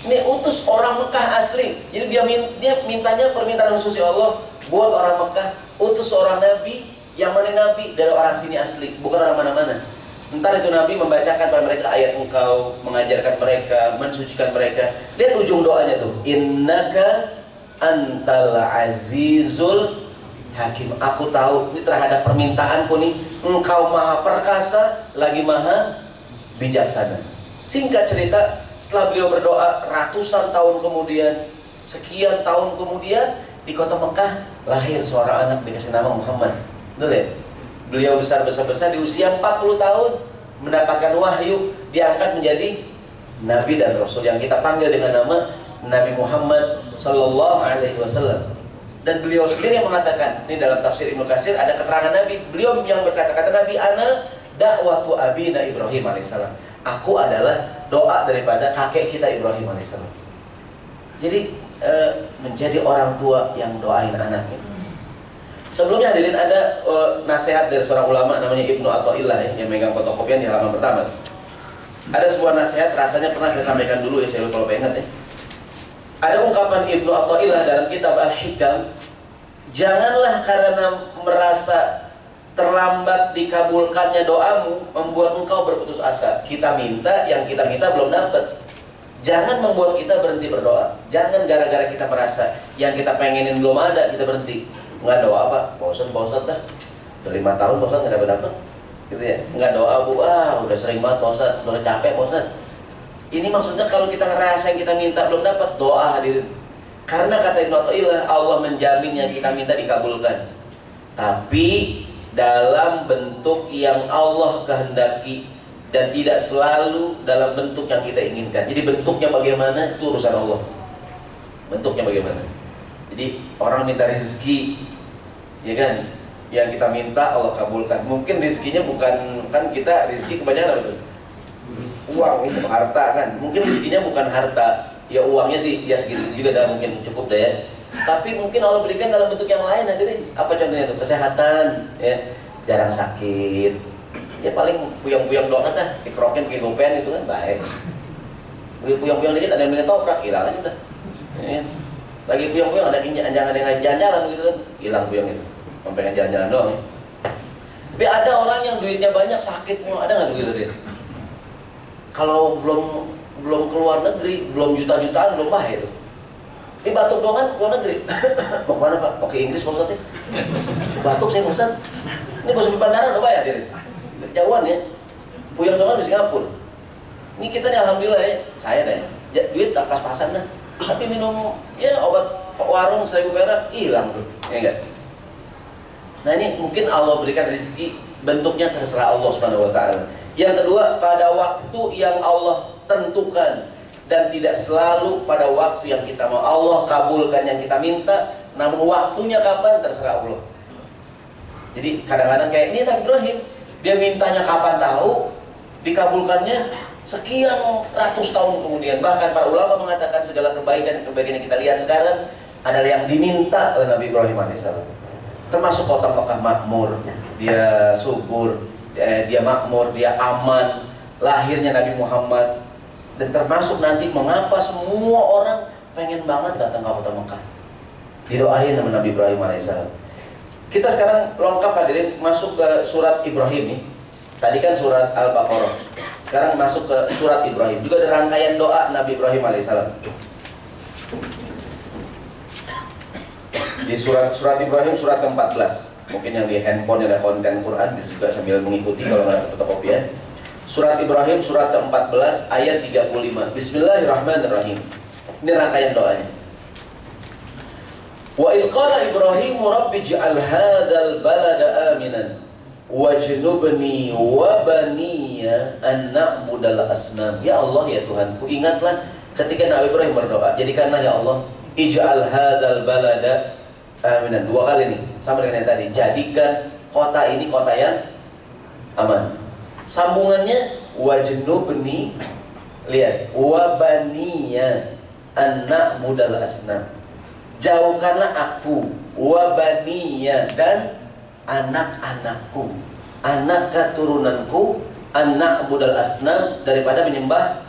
Ini utus orang Mekah asli. Jadi dia mintanya permintaan khusus ya Allah buat orang Mekah, utus seorang nabi, yang mana nabi dari orang sini asli, bukan orang mana-mana. Ntar itu Nabi membacakan pada mereka ayat Engkau, mengajarkan mereka, mensucikan mereka. Lihat ujung doanya tuh, Innaka antal azizul hakim. Aku tahu, ini terhadap permintaanku nih, Engkau maha perkasa, lagi maha bijaksana. Singkat cerita, setelah beliau berdoa ratusan tahun kemudian, sekian tahun kemudian, di kota Mekah lahir seorang anak dikasih nama Muhammad. Betul ya? Beliau besar-besar di usia 40 tahun mendapatkan wahyu, diangkat menjadi Nabi dan Rasul yang kita panggil dengan nama Nabi Muhammad Sallallahu Alaihi Wasallam. Dan beliau sendiri yang mengatakan, ini dalam tafsir Ibnu Katsir ada keterangan Nabi, beliau yang berkata, kata Nabi, ana dakwatu abina Ibrahim alaihissalam. Aku adalah doa daripada kakek kita Ibrahim alaihissalam. Jadi menjadi orang tua yang doain anaknya. Sebelumnya hadirin ada nasihat dari seorang ulama namanya Ibnu Athaillah ya, yang megang fotokopian di halaman pertama. Ada sebuah nasihat, rasanya pernah saya sampaikan dulu ya, saya lupa ingat ya. Ada ungkapan Ibnu Athaillah dalam kitab Al-Hikam, janganlah karena merasa terlambat dikabulkannya doamu membuat engkau berputus asa. Kita minta, yang kita minta belum dapat. Jangan membuat kita berhenti berdoa. Jangan gara-gara kita merasa yang kita pengenin belum ada, kita berhenti. Nggak doa apa, bosan dah. Udah 5 tahun bosan nggak dapet, gitu ya. Nggak doa bu, udah sering banget bosan, udah capek bosan. Ini maksudnya kalau kita ngerasa yang kita minta belum dapat, doa hadirin. Karena kata Ibnu Athaillah, Allah menjamin yang kita minta dikabulkan. Tapi dalam bentuk yang Allah kehendaki dan tidak selalu dalam bentuk yang kita inginkan. Jadi bentuknya bagaimana itu urusan Allah. Bentuknya bagaimana? Jadi orang minta rezeki, ya kan, yang kita minta Allah kabulkan. Mungkin rezekinya bukan, kan kita rezeki kebanyakan apa tuh? Uang, itu harta kan. Mungkin rezekinya bukan harta, ya uangnya sih ya segitu juga dah, mungkin cukup dah ya. Tapi mungkin Allah berikan dalam bentuk yang lain hadirin. Apa contohnya tuh? Kesehatan, ya, jarang sakit. Ya paling puyang-puyang doang dah, dikerokin pakai gopen itu kan baik. Puyang-puyang dikit ada yang bikin toprak, hilang aja udah. Ya. Lagi puyang-puyang ada yang jalan-jalan gitu kan, hilang puyang itu. Pengen jalan-jalan doang ya. Tapi ada orang yang duitnya banyak sakit semua, ada nggak begitu dia? Kalau belum keluar negeri, belum juta-jutaan belum bahaya itu. Ini batuk doang kan luar negeri. Mau kemana Pak? Pakai Inggris Pak Ustadz? Batuk saya Pak Ustadz. Ini bos bandara udah bayar diri. Jauhan ya. Puyang doang di Singapura. Ini kita nih alhamdulillah ya. Saya deh. Duit tak pas-pasan dah. Tapi minum ya obat warung 1.000 perak hilang tuh. Ya enggak? Nah ini mungkin Allah berikan rezeki, bentuknya terserah Allah Subhanahu wa taala. Yang kedua, pada waktu yang Allah tentukan dan tidak selalu pada waktu yang kita mau. Allah kabulkan yang kita minta, namun waktunya kapan terserah Allah. Jadi kadang-kadang kayak ini Nabi Ibrahim, dia mintanya kapan tahu, dikabulkannya sekian ratus tahun kemudian. Bahkan para ulama mengatakan segala kebaikan yang kita lihat sekarang adalah yang diminta oleh Nabi Ibrahim alaihissalam. Termasuk kota Mekah makmur, dia subur, dia makmur, dia aman, lahirnya Nabi Muhammad. Dan termasuk nanti mengapa semua orang pengen banget datang ke kota Mekah. Didoain sama Nabi Ibrahim alaihissalam. Kita sekarang lengkap hadirin masuk ke surat Ibrahim nih. Tadi kan surat Al-Baqarah. Sekarang masuk ke surat Ibrahim. Juga ada rangkaian doa Nabi Ibrahim alaihissalam. Di surat Ibrahim surat ke-14. Mungkin yang di handphone ada konten Quran, juga sambil mengikuti kalau nggak ada fotokopian. Surat Ibrahim surat ke-14 ayat 35. Bismillahirrahmanirrahim. Ini rangkaian doanya. Wa idh qala Ibrahim rabbi ij'al hadzal balada aminan wajnubni wa baniya an na'budal asnam. Ya Allah ya Tuhanku, ingatlah ketika Nabi Ibrahim berdoa, jadikanlah ya Allah ij'al hadzal balada aminan. Dua kali nih, sama dengan yang tadi. Jadikan kota ini kota yang aman. Sambungannya wajnubni, lihat, wa baniya an na'budal asnam. Jauhkanlah aku, wa baniya, dan anak-anakku, anak keturunanku, anak budal asnam, daripada menyembah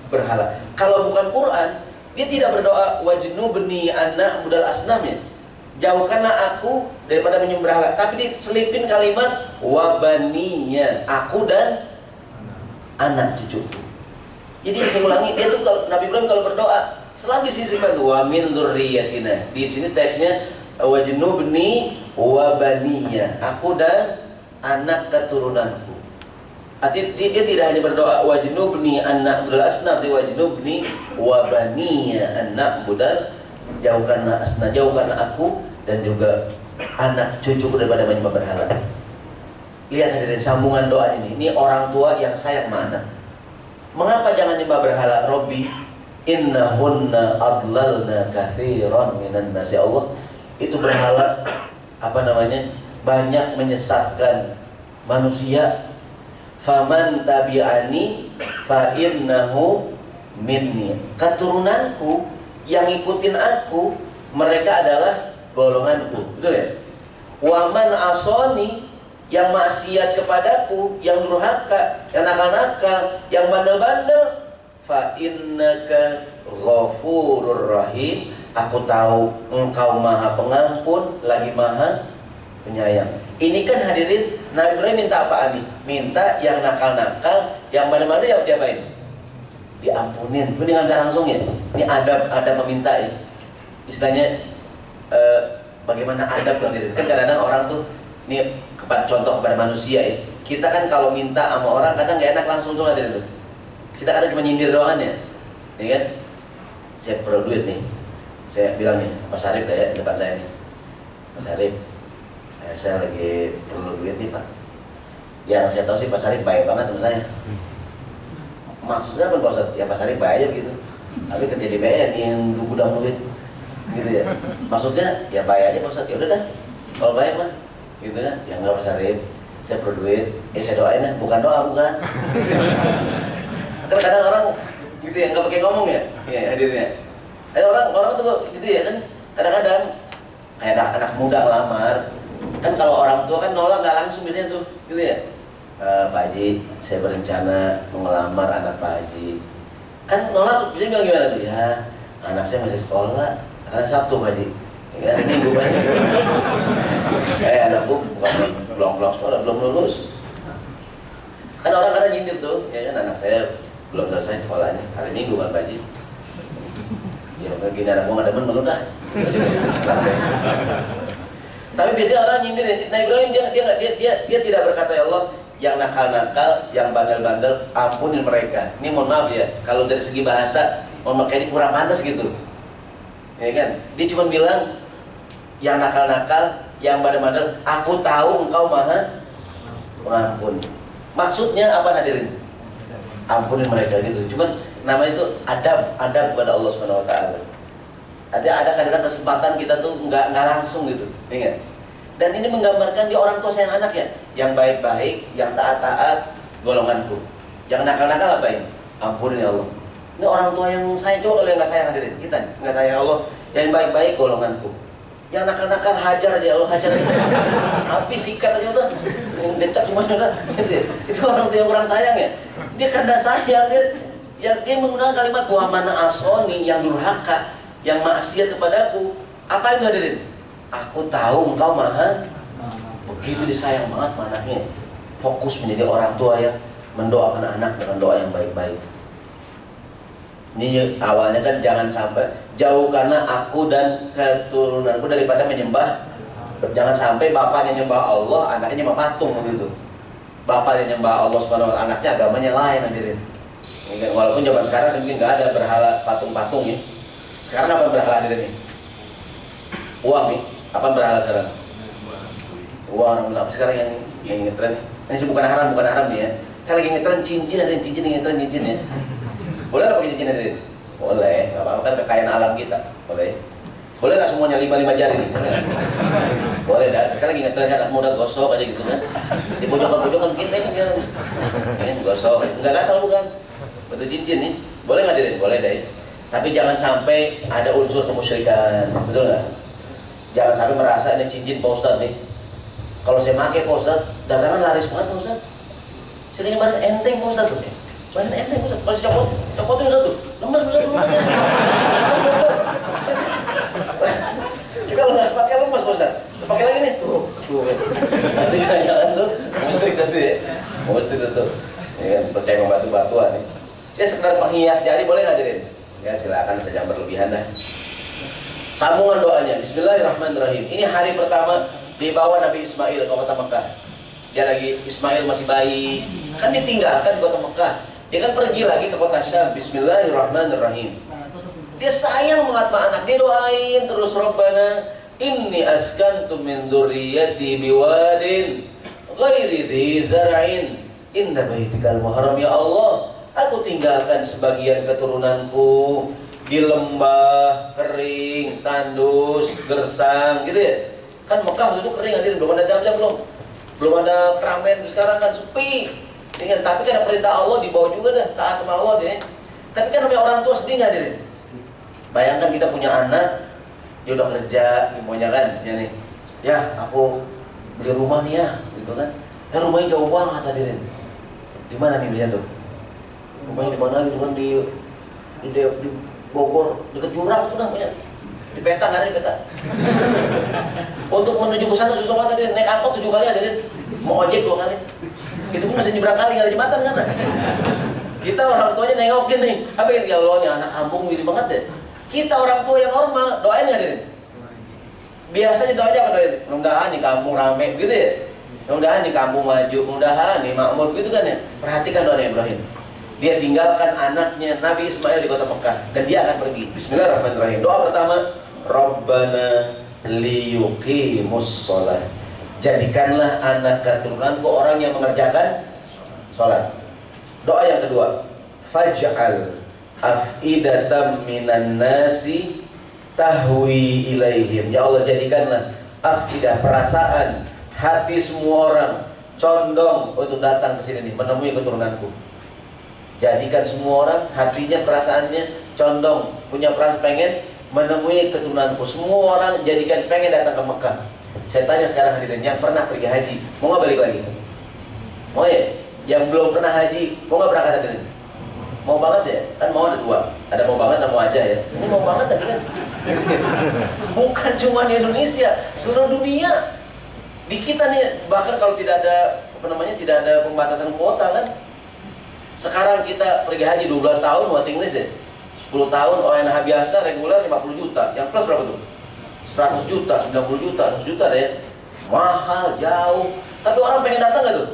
berhala. Kalau bukan Quran, dia tidak berdoa wajnubni anak budal asnam ya. Jauhkanlah aku daripada menyembah berhala, tapi diselipin kalimat wa baniya, aku dan anak cucuku. Jadi saya ulangi, dia tuh kalau Nabi Ibrahim kalau berdoa selalu disisipkan wa min dzurriyyatina. Di sini teksnya wajnubni wa baniya, aku dan anak keturunanku. Artinya dia tidak hanya berdoa wajnubni anak budal asnam, tapi wajnubni wa baniya anak budal, jauhkanlah asnam, jauhkanlah aku dan juga anak cucuku daripada menyembah berhala. Lihat hadirin sambungan doa ini. Ini orang tua yang sayang sama anak. Mengapa jangan menyembah berhala? Robbi innahunna adlalna katsiran minan nas. Ya Allah, itu berhala banyak menyesatkan manusia. Faman tabi'ani fa innahu minni. Keturunanku yang ikutin aku, mereka adalah golonganku. Betul ya? Waman asoni, yang maksiat kepadaku, yang durhaka, yang nakal-nakal, yang bandel-bandel, fa innaka ghafurur rahim. Aku tahu engkau maha pengampun lagi maha penyayang. Ini kan hadirin, Nabi Ibrahim minta apa nih? Minta yang nakal-nakal, yang bandel-bandel ya diapain? Diampunin. Itu dengan langsung ya. Ini adab meminta ya. Istilahnya bagaimana adab hadirin. Kan kadang-kadang orang tuh, ini contoh kepada manusia ya. Kita kan kalau minta sama orang kadang nggak enak langsung tuh hadirin tuh. Kita kadang cuma nyindir doang ya kan? Saya perlu duit nih. Saya bilang nih, Mas Arif ya, depan saya nih. Mas Arif, saya lagi perlu duit nih Pak. Yang saya tahu sih Pak Arif baik banget sama saya. Maksudnya apa Pak Ustadz? Ya Pak Arif baik aja begitu. Tapi kerja di BNI yang gudang duit, gitu ya. Maksudnya ya baik aja Pak Ustadz. Ya udah dah, kalau baik mah, gitu kan? Ya nggak Pak Arif, saya perlu duit. Saya doain ya, bukan doa bukan. Kan kadang orang gitu ya, nggak pakai ngomong ya, ya hadirnya. Orang tuh gitu ya kan, kadang-kadang kayak anak muda ngelamar, kan kalau orang tua kan nolak nggak langsung biasanya tuh, gitu ya. Pak Haji, saya berencana mengelamar anak Pak Haji. Kan nolak, bisa bilang gimana tuh? Ya, anak saya masih sekolah, karena Sabtu Pak Haji. Ya, minggu Pak Haji. Anakku bukan belum sekolah, belum lulus. Kan orang kadang nyindir tuh, ya kan anak saya belum selesai sekolahnya, hari Minggu kan Pak Haji. Ya begini anak gua nggak demen malu dah. Tapi biasanya orang nyindir. Nah Ibrahim dia tidak berkata ya Allah, yang nakal-nakal, yang bandel-bandel, ampunin mereka. Ini mohon maaf ya, kalau dari segi bahasa, mohon maaf ini kurang pantas gitu. Ya kan? Dia cuma bilang, yang nakal-nakal, yang bandel-bandel, aku tahu engkau maha pengampun. Maksudnya apa hadirin? Ampunin mereka gitu. Cuman nama itu adab kepada Allah Subhanahu Wa Taala. Ada kadang-kadang kesempatan kita tuh nggak langsung gitu, ingat. Dan ini menggambarkan dia orang tua sayang anaknya, yang baik-baik, yang taat-taat, golonganku. Yang nakal-nakal apa ini? Ampunin ya Allah. Ini orang tua yang sayang, coba kalau yang nggak sayang hadirin, kita nggak sayang Allah. Yang baik-baik golonganku. Yang nakal-nakal hajar aja Allah, hajar aja. Habis sikat aja udah, decak semuanya udah. Itu orang tua yang kurang sayang ya. Dia karena sayang dia menggunakan kalimat wa mana asoni, yang durhaka, yang maksiat kepadaku. Apa itu hadirin? Aku tahu engkau maha. Begitu disayang banget anaknya. Fokus menjadi orang tua yang mendoakan anak dengan doa yang baik-baik. Ini awalnya kan jangan sampai jauhkanlah aku dan keturunanku daripada menyembah. Jangan sampai bapaknya nyembah Allah, anaknya nyembah patung begitu. Bapaknya nyembah Allah Subhanahu wa taala, anaknya agamanya lain hadirin. Walaupun zaman sekarang mungkin nggak ada berhala patung-patung ya. Sekarang apa berhala hadirin nih? Uang nih. Apa berhala sekarang? Uang apa sekarang yang ngetren? Ini sih bukan haram nih ya. Kan lagi ngetren cincin, ada cincin ya. Boleh nggak pakai cincin hadirin? Boleh, nggak apa-apa kan kekayaan alam kita. Boleh. Boleh nggak semuanya 5 jari nih? Boleh dah. Kan lagi ngetren anak muda gosok aja gitu kan. Di pojokan begini kan gosok. Nggak gatal bukan? Betul cincin nih. Boleh nggak hadirin? Boleh deh. Tapi jangan sampai ada unsur kemusyrikan. Betul nggak? Jangan sampai merasa ini cincin Pak Ustadz nih. Kalau saya pakai Pak Ustadz, dagangan laris banget Pak Ustadz. Saya tanya badan enteng Pak Ustadz. Badan enteng Pak Ustadz. Kalau saya copotin satu, lemas Pak Ustadz, lemas ya. Kalau nggak pakai lemas Pak Ustadz. Pakai lagi nih. Tuh. Nanti jangan tuh, musyrik nanti ya. Musyrik itu. Ini kan percaya membatu-batuan nih. Saya sekedar penghias jari boleh nggak hadirin? Ya silakan saja berlebihan dah. Sambungan doanya, Bismillahirrahmanirrahim. Ini hari pertama dibawa Nabi Ismail ke kota Mekah. Dia lagi, Ismail masih bayi, kan ditinggalkan di kota Mekah. Dia kan pergi lagi ke kota Syam. Bismillahirrahmanirrahim. Dia sayang banget sama anak. Dia doain terus, Rabbana inni askantu min dzurriyyati biwadin ghairi dzi zar'in inna baitikal muharram. Ya Allah, aku tinggalkan sebagian keturunanku di lembah kering, tandus, gersang, gitu ya. Kan Mekah waktu itu kering, hadirin, belum ada jam-jam belum ada keramaian. Sekarang kan sepi. Dengan tapi kan ada perintah Allah, dibawa juga dah, taat sama Allah deh. Tapi kan namanya orang tua sedih nggak hadirin? Bayangkan kita punya anak, dia udah kerja, maunya kan, ya nih, ya aku beli rumah nih ya, gitu kan. Ya rumahnya jauh banget hadirin. Di mana nih belinya tuh? Rumahnya di mana gitu kan, di Bogor, dekat jurang itu namanya. Di peta nggak ada di peta. Untuk menuju ke sana susah banget hadirin. Naik angkot 7 kali hadirin. Mau ojek 2 kali. Itu pun masih nyebrang kali, nggak ada jembatan kan? Kita orang tuanya nengokin nih. Apa yang ya Allah nih anak kampung gini banget ya. Kita orang tua yang normal doain hadirin. Biasanya doanya apa doain? Mudah-mudahan di kampung rame gitu ya. Mudah-mudahan di kampung maju, mudah-mudahan di makmur gitu kan ya. Perhatikan doa Ibrahim. Dia tinggalkan anaknya Nabi Ismail di kota Mekah dan dia akan pergi. Bismillahirrahmanirrahim. Doa pertama, Rabbana liyuqimus sholat. Jadikanlah anak keturunanku orang yang mengerjakan sholat. Doa yang kedua, faj'al af'idatam minan nasi tahwi ilaihim. Ya Allah, jadikanlah afidah, perasaan, hati semua orang condong untuk datang ke sini nih, menemui keturunanku. Jadikan semua orang hatinya, perasaannya condong, punya perasaan pengen menemui keturunanku. Semua orang jadikan pengen datang ke Mekah. Saya tanya sekarang hadirin, yang pernah pergi haji, mau nggak balik lagi? Mau ya? Yang belum pernah haji, mau nggak berangkat hadirin? Mau banget ya? Kan mau ada 2, ada mau banget dan mau aja ya. Ini mau banget tadi kan? Bukan cuma di Indonesia, seluruh dunia. Di kita nih, bahkan kalau tidak ada tidak ada pembatasan kuota kan. Sekarang kita pergi haji 12 tahun buat Inggris ya. 10 tahun ONH biasa reguler 50 juta. Yang plus berapa tuh? 100 juta, 90 juta, 100 juta deh ya. Mahal, jauh. Tapi orang pengen datang nggak tuh?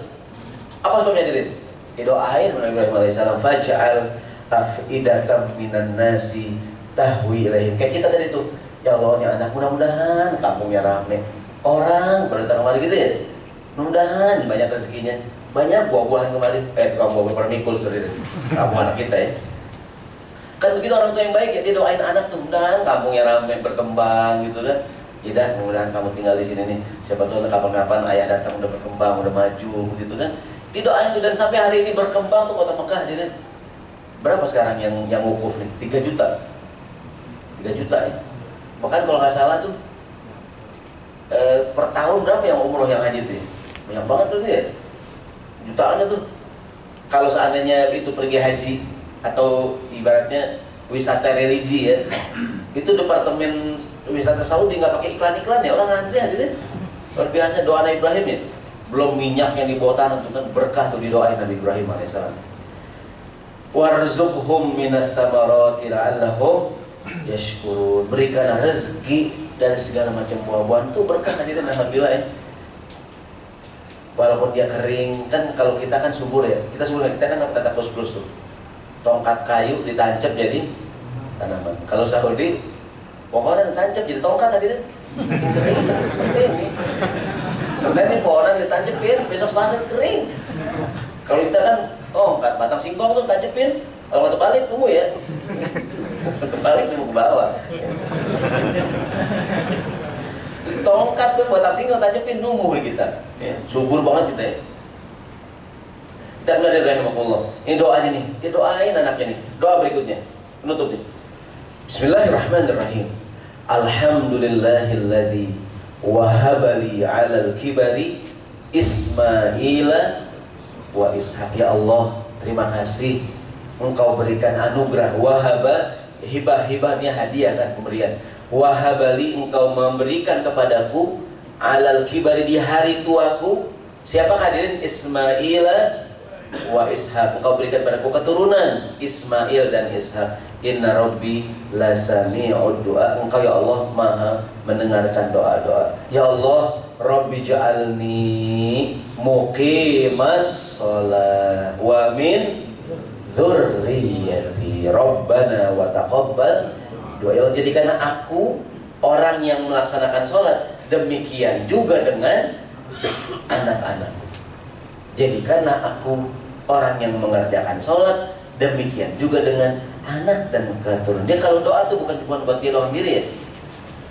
Apa sebabnya hadirin? Didoain Nabi Ibrahim alaihissalam, faj'al af'idatam minan nasi tahwi ilaihim. Kayak kita tadi tuh, ya Allah ini anak mudah-mudahan kampungnya rame, orang berdatang kemari gitu ya. Mudah-mudahan banyak rezekinya, banyak buah-buahan kemarin. Tukang buah permikul seperti itu. Kamu anak kita ya. Kan begitu orang tua yang baik ya, dia doain anak tuh, mudah-mudahan kampungnya rame, berkembang gitu kan. Ya dah, mudah-mudahan kamu tinggal di sini nih. Siapa tahu kapan-kapan ayah datang udah berkembang, udah maju gitu kan. Didoain tuh, dan sampai hari ini berkembang tuh kota Mekah. Jadi berapa sekarang yang wukuf nih? 3 juta. 3 juta ya. Bahkan kalau nggak salah tuh per tahun berapa yang umroh yang haji tuh ya? Banyak banget tuh ya. Jutaannya tuh. Kalau seandainya itu pergi haji atau ibaratnya wisata religi ya, itu departemen wisata Saudi nggak pakai iklan-iklan ya, orang ngantri aja. Luar biasa doa Nabi Ibrahim ya. Belum minyak yang dibawa tanah tuh kan berkah tuh didoain Nabi Ibrahim alaihissalam. Warzuqhum minats tsamarati la'allahum yashkurun. Berikan rezeki dari segala macam buah-buahan tuh berkah hadirin, alhamdulillah ya. Walaupun dia kering, kan kalau kita kan subur ya. Kita subur, kita kan kata plus tuh. Tongkat kayu ditancap jadi tanaman. Kalau Saudi, pohon ditancap jadi tongkat hadirin. Sebenarnya ini pohon ditancapin, besok Selasa kering. Kalau kita kan tongkat, batang singkong tuh tancapin. Kalau nggak terbalik tunggu ya. Terbalik tunggu ke bawah. Tongkat tuh batang singkong tancapin nunggu kita. Ya, subur banget kita ya. Dan dari rahimahullah. Ini doanya nih, dia doain anaknya nih. Doa berikutnya, penutup nih. Bismillahirrahmanirrahim. Alhamdulillahilladzi wahabali 'alal kibari Ismaila wa Ishaq. Ya Allah, terima kasih Engkau berikan anugerah. Wahaba, hibah-hibahnya hadiah kan, pemberian. Wahabali, Engkau memberikan kepadaku 'alal kibari, di hari tuaku. Siapa hadirin? Ismaila wa Ishaq. Engkau berikan padaku keturunan Ismail dan Ishaq. Inna Rabbi lasami'ud du'a. Engkau ya Allah maha mendengarkan doa-doa. Ya Allah, Rabbi ja'alni muqimas shalah wa min dzurriyyati Rabbana wa taqabbal doa. Ya Allah, jadikanlah aku orang yang melaksanakan sholat, demikian juga dengan anak-anakku. Jadikanlah aku orang yang mengerjakan sholat, demikian juga dengan anak dan keturunan. Dia kalau doa itu bukan cuma buat dia doang sendiri ya.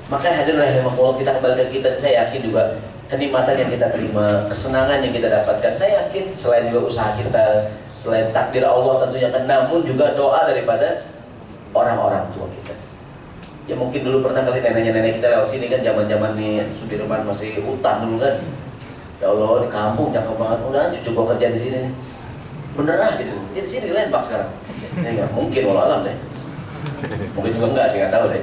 Makanya hadirin rahimahullah, kita kembali ke kita. Saya yakin juga kenikmatan yang kita terima, kesenangan yang kita dapatkan, saya yakin selain juga usaha kita, selain takdir Allah tentunya kan, namun juga doa daripada orang-orang tua kita. Ya mungkin dulu pernah kali nenek-nenek kita lewat sini kan, zaman-zaman nih Sudirman masih hutan dulu kan. Ya Allah, di kampung cakep banget, udah cucu gua kerja di sini nih. Bener aja di sini di Lembang sekarang. Ya enggak mungkin, walau alam deh. Mungkin juga enggak sih, nggak tahu deh.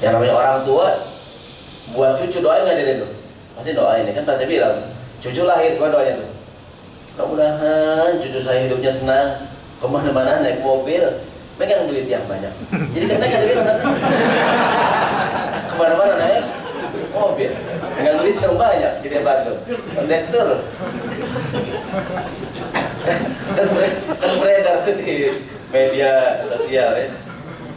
Yang namanya orang tua buat cucu doain nggak dari itu? Pasti doain, kan saya bilang cucu lahir gua doain tuh. Mudah-mudahan cucu saya hidupnya senang, kemana-mana naik mobil, megang duit yang banyak. Jadi kan naik duit kan? Kemana-mana naik mobil, megang duit yang banyak, jadi bantu. Kondektur. Kan beredar tuh di media sosial ya.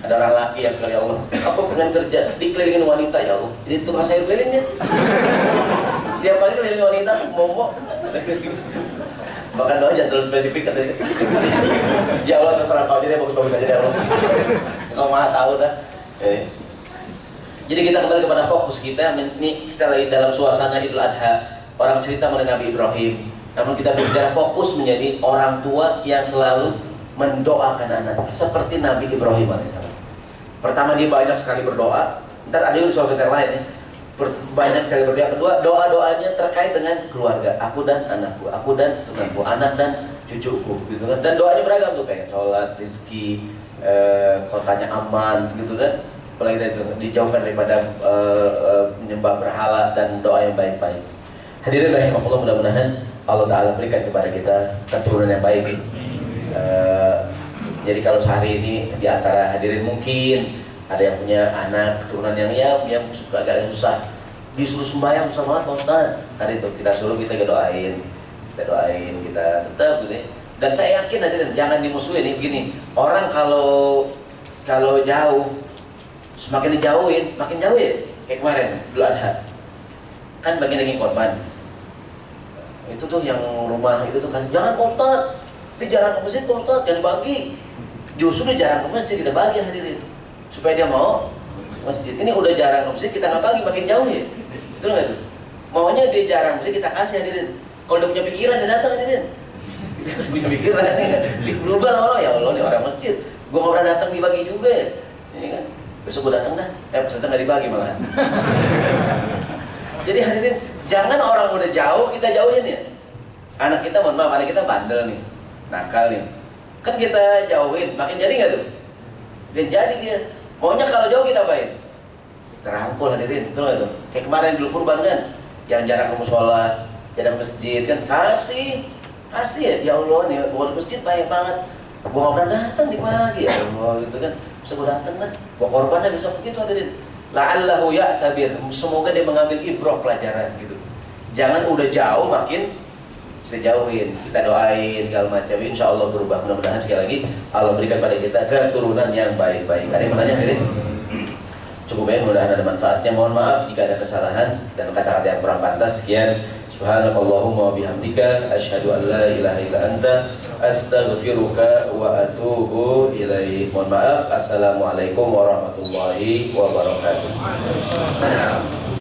Ada orang laki yang sekali Allah, aku pengen kerja dikelilingin wanita ya Allah. Jadi tukang sayur kelilingnya. Tiap pagi keliling wanita, momok. Bahkan doa jangan terlalu spesifik katanya. Ya Allah terserah kau, jadi bagus-bagus aja ya Allah. Kau maha tahu dah. Jadi kita kembali kepada fokus kita. Ini kita lagi dalam suasana Idul Adha. Orang cerita mengenai Nabi Ibrahim. Namun kita berbicara fokus menjadi orang tua yang selalu mendoakan anak seperti Nabi Ibrahim alaihissalam. Pertama dia banyak sekali berdoa. Ntar ada juga soal yang lain ya. Banyak sekali berdoa. Kedua, doa-doanya terkait dengan keluarga. Aku dan anakku, aku dan tunanku, anak dan cucuku, gitu kan. Dan doanya beragam tuh, kayak sholat, rezeki, kotanya aman, gitu kan. Apalagi dari itu dijauhkan daripada menyembah berhala dan doa yang baik-baik. Hadirin rahimahullah, mudah-mudahan Allah Ta'ala berikan kepada kita keturunan yang baik. Jadi kalau sehari ini di antara hadirin mungkin ada yang punya anak keturunan yang suka agak susah, disuruh sembahyang susah banget Pak Ustadz. Hari itu kita suruh, kita doain, kita tetap gitu. Dan saya yakin hadirin jangan dimusuhin nih begini. Orang kalau jauh, semakin dijauhin, makin jauh ya. Kayak kemarin Idul Adha, kan bagi daging korban. Itu tuh yang rumah itu tuh kasih, jangan Pak Ustadz, ini jarang ke masjid Pak Ustadz, jangan dibagi. Justru dia jarang ke masjid, kita bagi hadirin supaya dia mau masjid. Ini udah jarang ke masjid, kita nggak bagi, makin jauh ya. Betul nggak tuh? Maunya dia jarang masjid, kita kasih hadirin. Kalau dia punya pikiran, dia datang hadirin. Dia punya pikiran, di global Allah, ya Allah nih orang masjid, gua nggak pernah datang dibagi juga ya. Ini kan, besok gua datang dah, pas datang nggak dibagi malahan. Jadi hadirin, jangan orang udah jauh kita jauhin ya. Anak kita, mohon maaf, anak kita bandel nih, nakal nih. Kan kita jauhin, makin jadi nggak tuh? Dan jadi dia, maunya kalau jauh kita apain? Terangkul hadirin, betul nggak tuh? Kayak kemarin dulu kurban kan, yang jarang ke musola, jarang ke masjid kan, kasih ya Allah nih, buat masjid banyak banget. Gua nggak pernah datang dibagi ya Allah gitu kan, bisa gua datang dah, gua korban dah bisa begitu hadirin. La'allahu ya'tabir, semoga dia mengambil ibrah pelajaran gitu. Jangan udah jauh makin jauhin, kita doain segala macam, insya Allah berubah. Mudah-mudahan sekali lagi Allah berikan pada kita keturunan yang baik-baik. Ada yang bertanya tadi? Cukup ya, mudah-mudahan ada manfaatnya. Mohon maaf jika ada kesalahan dan kata-kata yang kurang pantas. Sekian, subhanakallahumma wa bihamdika asyhadu an la ilaha illa anta astaghfiruka wa atubu ilaik. Mohon maaf. Assalamualaikum warahmatullahi wabarakatuh.